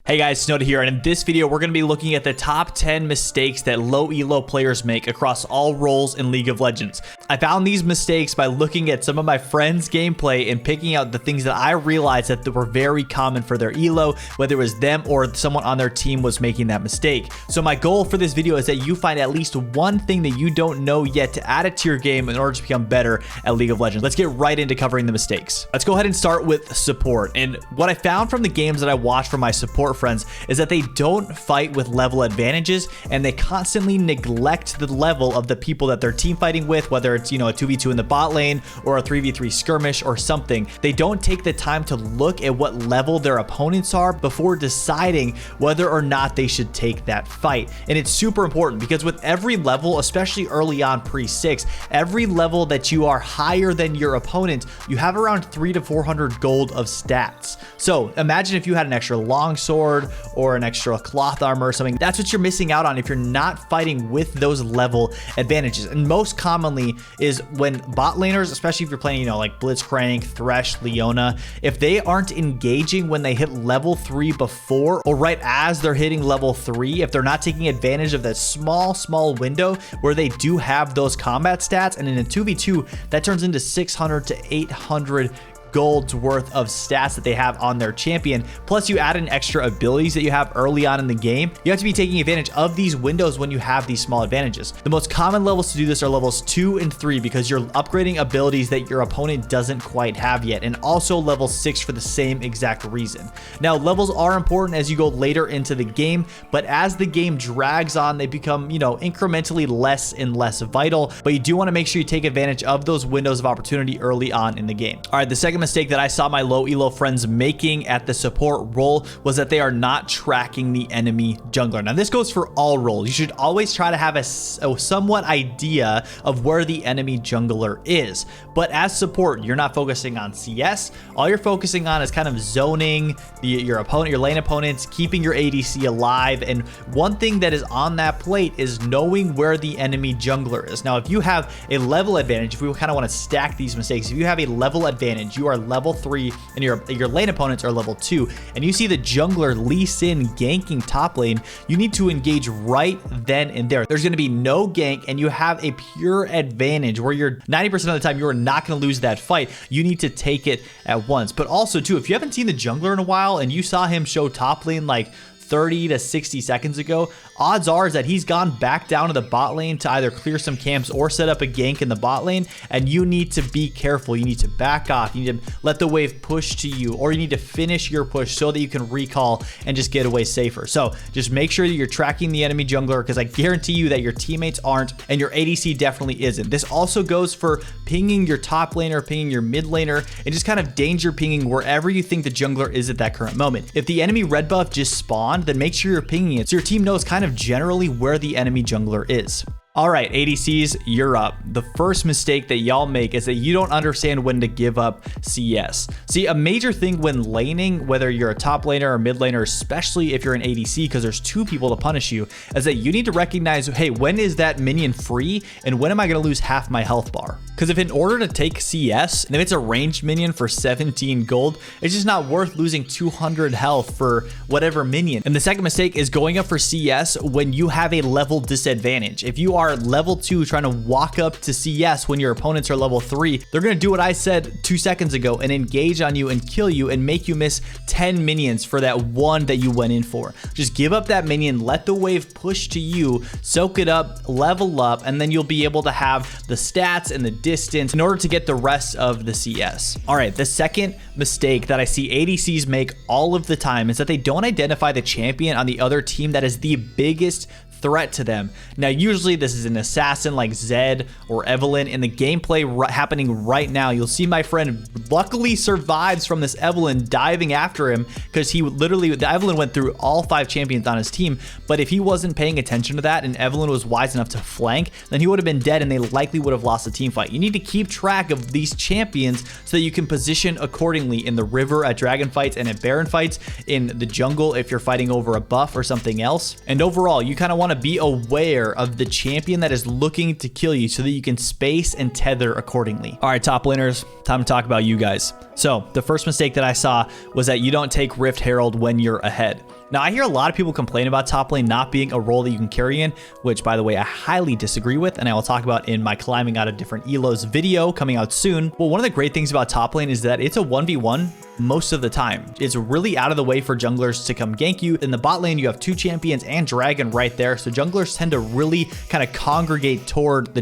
Hey guys, Snowta here, and in this video we're going to be looking at the top 10 mistakes that low elo players make across all roles in League of Legends. I found these mistakes by looking at some of my friends' gameplay and picking out the things that I realized that were very common for their elo, whether it was them or someone on their team was making that mistake. So my goal for this video is that you find at least one thing that you don't know yet to add it to your game in order to become better at League of Legends. Let's get right into covering the mistakes. Let's go ahead and start with support. And what I found from the games that I watched from my support friends is that they don't fight with level advantages, and they constantly neglect the level of the people that they're team fighting with, whether it's, you know, a 2v2 in the bot lane or a 3v3 skirmish or something. They don't take the time to look at what level their opponents are before deciding whether or not they should take that fight. And it's super important because with every level, especially early on pre-6, every level that you are higher than your opponent, you have around 300 to 400 gold of stats. So imagine if you had an extra longsword or an extra cloth armor or something. That's what you're missing out on if you're not fighting with those level advantages. And most commonly is when bot laners, especially if you're playing, you know, like Blitzcrank, Thresh, Leona, if they aren't engaging when they hit level 3 before or right as they're hitting level 3, if they're not taking advantage of that small window where they do have those combat stats, and in a 2v2 that turns into 600 to 800 gold's worth of stats that they have on their champion, plus you add in extra abilities that you have early on in the game, you have to be taking advantage of these windows when you have these small advantages. The most common levels to do this are levels 2 and 3 because you're upgrading abilities that your opponent doesn't quite have yet, and also level 6 for the same exact reason. Now, levels are important as you go later into the game, but as the game drags on, they become, you know, incrementally less and less vital, but you do want to make sure you take advantage of those windows of opportunity early on in the game. All right, the second mistake that I saw my low elo friends making at the support role was that they are not tracking the enemy jungler. Now this goes for all roles. You should always try to have a somewhat idea of where the enemy jungler is, but as support you're not focusing on CS. All you're focusing on is kind of zoning your opponent, your lane opponents, keeping your ADC alive, and one thing that is on that plate is knowing where the enemy jungler is. Now if you have a level advantage, if we kind of want to stack these mistakes, if you have a level advantage, you are level 3 and your lane opponents are level 2, and you see the jungler Lee Sin ganking top lane, you need to engage right then and there. There's going to be no gank and you have a pure advantage where you're 90% of the time you're not going to lose that fight. You need to take it at once. But also too, if you haven't seen the jungler in a while and you saw him show top lane like 30 to 60 seconds ago, odds are is that he's gone back down to the bot lane to either clear some camps or set up a gank in the bot lane, and you need to be careful. You need to back off. You need to let the wave push to you, or you need to finish your push so that you can recall and just get away safer. So just make sure that you're tracking the enemy jungler, because I guarantee you that your teammates aren't, and your ADC definitely isn't. This also goes for pinging your top laner, pinging your mid laner, and just kind of danger pinging wherever you think the jungler is at that current moment. If the enemy red buff just spawned, then make sure you're pinging it so your team knows kind of generally where the enemy jungler is. All right, ADCs, you're up. The first mistake that y'all make is that you don't understand when to give up CS. See, a major thing when laning, whether you're a top laner or mid laner, especially if you're an ADC, because there's two people to punish you, is that you need to recognize, hey, when is that minion free and when am I going to lose half my health bar? Because if in order to take CS, and if it's a ranged minion for 17 gold, it's just not worth losing 200 health for whatever minion. And the second mistake is going up for CS when you have a level disadvantage. If you are level 2 trying to walk up to CS when your opponents are level 3, they're going to do what I said 2 seconds ago and engage on you and kill you and make you miss 10 minions for that one that you went in for. Just give up that minion, let the wave push to you, soak it up, level up, and then you'll be able to have the stats and the distance in order to get the rest of the CS. All right, the second mistake that I see ADCs make all of the time is that they don't identify the champion on the other team that is the biggest threat to them. Now usually this is an assassin like Zed or Evelynn. In the gameplay happening right now, you'll see my friend luckily survives from this Evelynn diving after him, because he literally, the Evelynn went through all 5 champions on his team, but if he wasn't paying attention to that and Evelynn was wise enough to flank, then he would have been dead and they likely would have lost the team fight. You need to keep track of these champions so that you can position accordingly in the river at dragon fights and at baron fights, in the jungle if you're fighting over a buff or something else. And overall, you kind of want want to be aware of the champion that is looking to kill you so that you can space and tether accordingly. All right, top laners, time to talk about you guys. So the first mistake that I saw was that you don't take Rift Herald when you're ahead. Now, I hear a lot of people complain about top lane not being a role that you can carry in, which, by the way, I highly disagree with, and I will talk about in my climbing out of different elos video coming out soon. Well, one of the great things about top lane is that it's a 1v1 most of the time. It's really out of the way for junglers to come gank you. In the bot lane, you have 2 champions and dragon right there, so junglers tend to really kind of congregate toward the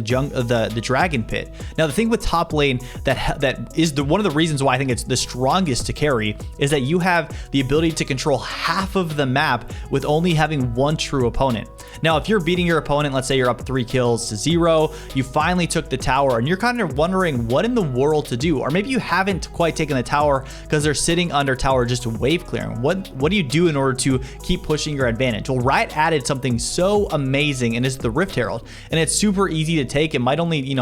dragon pit. Now, the thing with top lane that is one of the reasons why I think it's the strongest to carry is that you have the ability to control half of the map with only having 1 true opponent. Now, if you're beating your opponent, let's say you're up 3 kills to 0, you finally took the tower and you're kind of wondering what in the world to do, or maybe you haven't quite taken the tower because they're sitting under tower just wave clearing. What do you do in order to keep pushing your advantage? Well, Riot added something so amazing, and it's the Rift Herald, and it's super easy to take. It might only,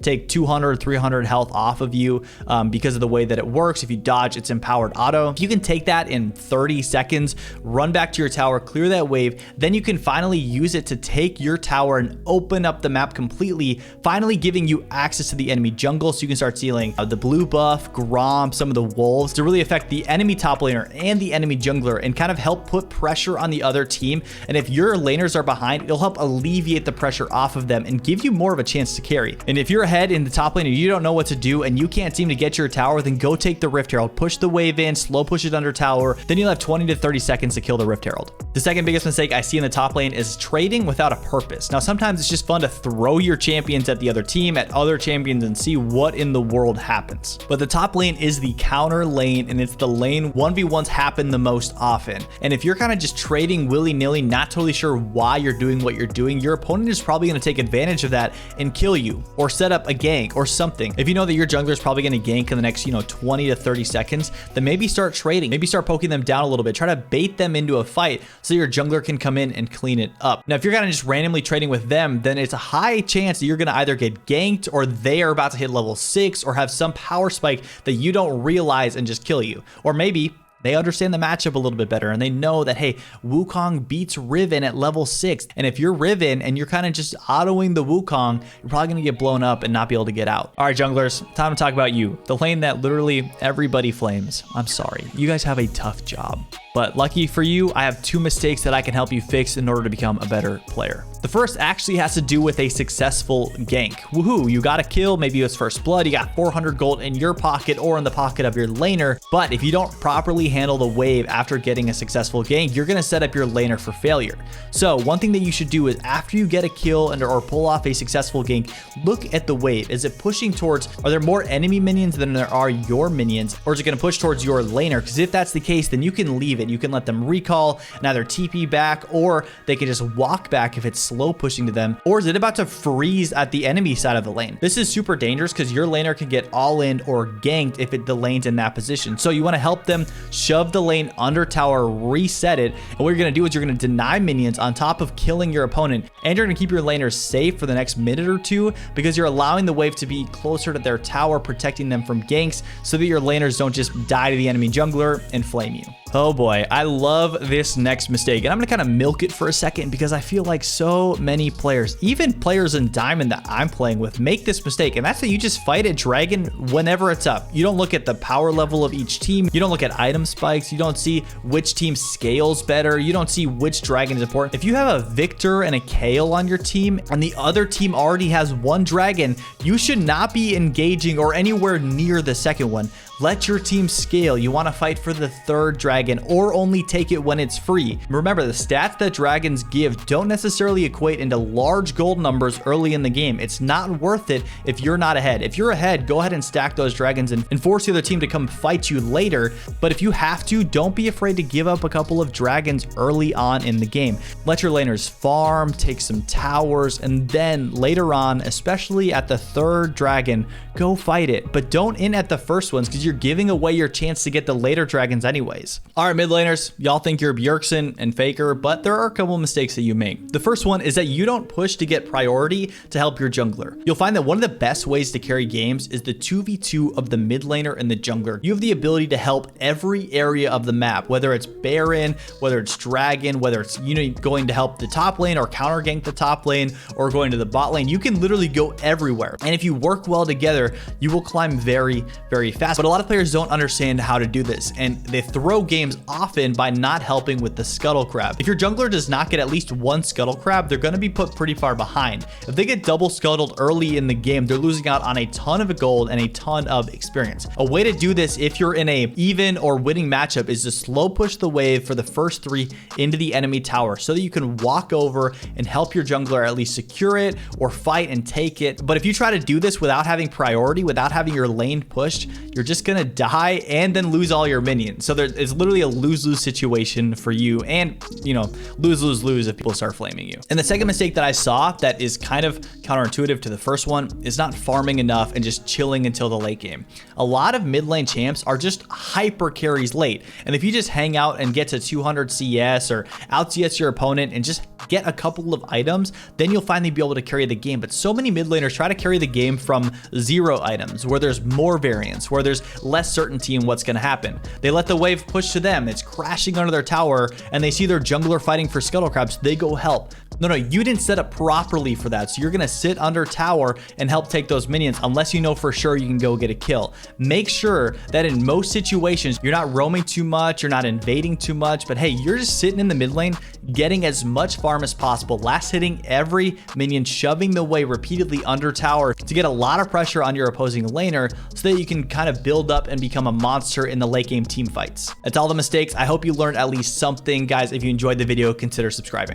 take 200, 300 health off of you because of the way that it works. If you dodge, it's empowered auto. If you can take that in 30 seconds, run back to your tower, clear that wave, then you can finally use it to take your tower and open up the map completely, finally giving you access to the enemy jungle so you can start stealing the blue buff, Grom, some of the wolves to really affect the enemy top laner and the enemy jungler and kind of help put pressure on the other team. And if your laners are behind, it'll help alleviate the pressure off of them and give you more of a chance to carry. And if you're ahead in the top lane and you don't know what to do and you can't seem to get your tower, then go take the Rift Herald, push the wave in, slow push it under tower, then you'll have 20 to 30 seconds to kill the Rift Herald. The second biggest mistake I see in the top lane is trading without a purpose. Now, sometimes it's just fun to throw your champions at the other team, at other champions, and see what in the world happens. But the top lane is the counter lane, and it's the lane 1v1s happen the most often. And if you're kind of just trading willy-nilly, not totally sure why you're doing what you're doing, your opponent is probably going to take advantage of that and kill you or set up a gank or something. If you know that your jungler is probably going to gank in the next 20 to 30 seconds, then maybe start trading, maybe start poking them down a little bit, try to bait them into a fight so your jungler can come in and clean it up. Now, if you're kind of just randomly trading with them, then it's a high chance that you're going to either get ganked or they are about to hit level 6 or have some power spike that you don't realize and just kill you. Or maybe they understand the matchup a little bit better and they know that, hey, Wukong beats Riven at level 6. And if you're Riven and you're kind of just autoing the Wukong, you're probably going to get blown up and not be able to get out. All right, junglers, time to talk about you. The lane that literally everybody flames. I'm sorry. You guys have a tough job. But lucky for you, I have 2 mistakes that I can help you fix in order to become a better player. The first actually has to do with a successful gank. Woohoo, you got a kill, maybe it was first blood, you got 400 gold in your pocket or in the pocket of your laner, but if you don't properly handle the wave after getting a successful gank, you're gonna set up your laner for failure. So one thing that you should do is after you get a kill or pull off a successful gank, look at the wave. Is it pushing towards, are there more enemy minions than there are your minions, or is it gonna push towards your laner? Because if that's the case, then you can leave it. You can let them recall and either TP back, or they can just walk back if it's slow pushing to them. Or is it about to freeze at the enemy side of the lane? This is super dangerous because your laner can get all in or ganked if the lane's in that position. So you want to help them shove the lane under tower, reset it, and what you're going to do is you're going to deny minions on top of killing your opponent, and you're going to keep your laners safe for the next minute or 2 because you're allowing the wave to be closer to their tower, protecting them from ganks so that your laners don't just die to the enemy jungler and flame you. Oh boy, I love this next mistake, and I'm gonna kind of milk it for a second because I feel like so many players, even players in Diamond that I'm playing with, make this mistake, and that's that you just fight a dragon whenever it's up. You don't look at the power level of each team, you don't look at item spikes, you don't see which team scales better, you don't see which dragon is important. If you have a Victor and a Kayle on your team, and the other team already has 1 dragon, you should not be engaging or anywhere near the second one. Let your team scale. You want to fight for the 3rd dragon or only take it when it's free. Remember, the stats that dragons give don't necessarily equate into large gold numbers early in the game. It's not worth it if you're not ahead. If you're ahead, go ahead and stack those dragons and force the other team to come fight you later. But if you have to, don't be afraid to give up a couple of dragons early on in the game. Let your laners farm, take some towers, and then later on, especially at the 3rd dragon, go fight it. But don't in at the first ones because you're giving away your chance to get the later dragons anyways. All right, mid laners, y'all think you're Bjergsen and Faker, but there are a couple mistakes that you make. The first one is that you don't push to get priority to help your jungler. You'll find that one of the best ways to carry games is the 2v2 of the mid laner and the jungler. You have the ability to help every area of the map, whether it's Baron, whether it's Dragon, whether it's going to help the top lane or counter gank the top lane or going to the bot lane. You can literally go everywhere. And if you work well together, you will climb very, very fast. But a lot lot of players don't understand how to do this, and they throw games often by not helping with the scuttle crab. If your jungler does not get at least one scuttle crab, they're going to be put pretty far behind. If they get double scuttled early in the game, they're losing out on a ton of gold and a ton of experience. A way to do this if you're in a even or winning matchup is to slow push the wave for the first 3 into the enemy tower so that you can walk over and help your jungler at least secure it or fight and take it. But if you try to do this without having priority, without having your lane pushed, you're just gonna die and then lose all your minions. So it's literally a lose-lose situation for you, and you know, lose-lose-lose if people start flaming you. And the second mistake that I saw that is kind of counterintuitive to the first one is not farming enough and just chilling until the late game. A lot of mid lane champs are just hyper carries late, and if you just hang out and get to 200 CS or out CS your opponent and just get a couple of items, then you'll finally be able to carry the game. But so many mid laners try to carry the game from 0 items, where there's more variance, where there's less certainty in what's going to happen. They let the wave push to them, it's crashing under their tower, and they see their jungler fighting for scuttle crabs, they go help. No, you didn't set up properly for that. So you're going to sit under tower and help take those minions unless you know for sure you can go get a kill. Make sure that in most situations, you're not roaming too much, you're not invading too much, but hey, you're just sitting in the mid lane, getting as much farm as possible, last hitting every minion, shoving the way repeatedly under tower to get a lot of pressure on your opposing laner so that you can kind of build up and become a monster in the late game team fights. That's all the mistakes. I hope you learned at least something. Guys, if you enjoyed the video, consider subscribing.